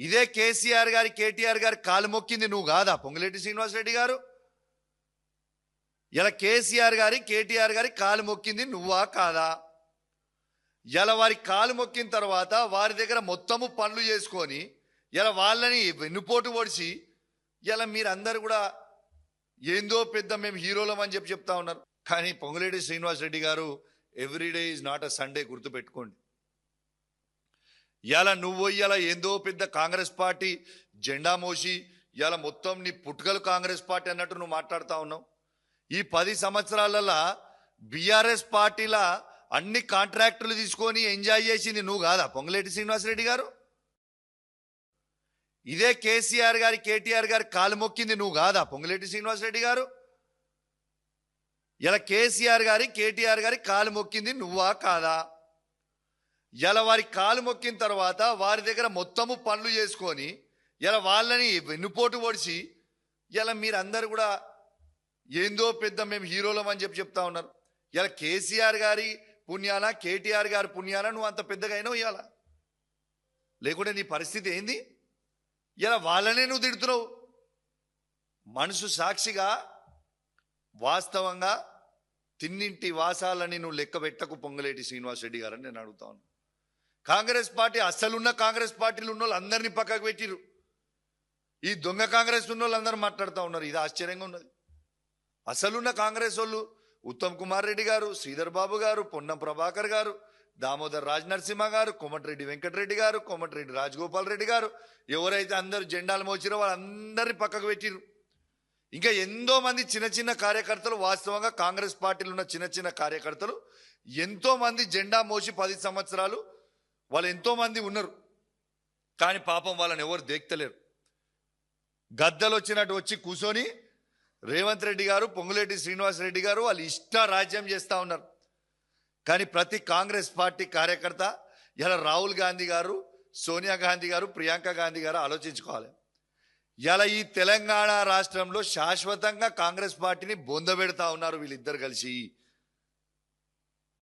ఇదే కేసీఆర్ గారి కేటీఆర్ గారి కాలు మొక్కింది నువ్వు కాదా పొంగులేటి శ్రీనివాసరెడ్డి గారు? ఇలా కేసీఆర్ గారి కేటీఆర్ గారి కాలు మొక్కింది నువ్వా కాదా? ఇలా వారి కాలు మొక్కిన తర్వాత వారి దగ్గర మొత్తము పనులు చేసుకొని ఇలా వాళ్ళని వెన్నుపోటు పొడిచి ఇలా మీరందరూ కూడా ఏందో పెద్ద మేము హీరోలం అని చెప్తా ఉన్నారు. కానీ పొంగులేటి శ్రీనివాసరెడ్డి గారు everyday is not a Sunday, గుర్తుపెట్టుకోండి. ఇలా నువ్వు ఇలా ఏందో పెద్ద కాంగ్రెస్ పార్టీ జెండా మోసి ఇలా మొత్తం నీ పుట్టుకలు కాంగ్రెస్ పార్టీ అన్నట్టు నువ్వు మాట్లాడుతూ ఉన్నావు. ఈ 10 సంవత్సరాలలో బీఆర్ఎస్ పార్టీల అన్ని కాంట్రాక్టులు తీసుకొని ఎంజాయ్ చేసింది నువ్వు కాదా పొంగులేటి శ్రీనివాసరెడ్డి గారు? ఇదే కేసీఆర్ గారి కేటీఆర్ గారి కాలు మొక్కింది నువ్వు కాదా పొంగులేటి శ్రీనివాసరెడ్డి గారు? ఇలా కేసీఆర్ గారి కేటీఆర్ గారి కాలు మొక్కింది నువ్వా కాదా? ఇలా వారి కాలు మొక్కిన తర్వాత వారి దగ్గర మొత్తము పనులు చేసుకొని ఇలా వాళ్ళని వెన్నుపోటు పొడిచి ఇలా మీరందరూ కూడా ఏందో పెద్ద మేము హీరోలం అని చెప్తా ఉన్నారు. ఇలా కేసీఆర్ గారి పుణ్యాన కేటీఆర్ గారి పుణ్యాన నువ్వు అంత పెద్దగా అయినావు. ఇవాళ లేకుంటే నీ పరిస్థితి ఏంది? ఇలా వాళ్ళనే నువ్వు తిడుతున్నావు. మనసు సాక్షిగా వాస్తవంగా తిన్నింటి వాసాలని నువ్వు లెక్క పెట్టకు పొంగులేటి శ్రీనివాసరెడ్డి గారని నేను అడుగుతా ఉన్నాను. కాంగ్రెస్ పార్టీ అస్సలున్న కాంగ్రెస్ పార్టీలు ఉన్న వాళ్ళు అందరినీ పక్కకు పెట్టిరు. ఈ దొంగ కాంగ్రెస్ ఉన్న వాళ్ళు అందరూ మాట్లాడుతూ ఉన్నారు. ఇది ఆశ్చర్యంగా ఉన్నది. అసలున్న కాంగ్రెస్ వాళ్ళు ఉత్తమ్ కుమార్ రెడ్డి గారు, శ్రీధర్ బాబు గారు, పొన్నం ప్రభాకర్ గారు, దామోదర్ రాజ్ నరసింహ గారు, కోమటిరెడ్డి వెంకటరెడ్డి గారు, కోమటిరెడ్డి రాజగోపాల్ రెడ్డి గారు, ఎవరైతే అందరూ జెండాలు మోచిరో వాళ్ళందరినీ పక్కకు పెట్టిరు. ఇంకా ఎంతో మంది చిన్న చిన్న కార్యకర్తలు, వాస్తవంగా కాంగ్రెస్ పార్టీలో ఉన్న చిన్న చిన్న కార్యకర్తలు ఎంతో మంది జెండా మోసి 10 సంవత్సరాలు వాళ్ళు ఎంతో మంది ఉన్నారు. కానీ పాపం వాళ్ళని ఎవరు దేక్తలేరు. గద్దలు వచ్చినట్టు వచ్చి కూర్చొని రేవంత్ రెడ్డి గారు, పొంగులేటి శ్రీనివాసరెడ్డి గారు వాళ్ళు ఇష్ట రాజ్యం చేస్తూ ఉన్నారు. కానీ ప్రతి కాంగ్రెస్ పార్టీ కార్యకర్త ఇలా రాహుల్ గాంధీ గారు, సోనియా గాంధీ గారు, ప్రియాంక గాంధీ గారు ఆలోచించుకోవాలి. ఇలా ఈ తెలంగాణ రాష్ట్రంలో శాశ్వతంగా కాంగ్రెస్ పార్టీని బొందబెడతా ఉన్నారు వీళ్ళిద్దరు కలిసి.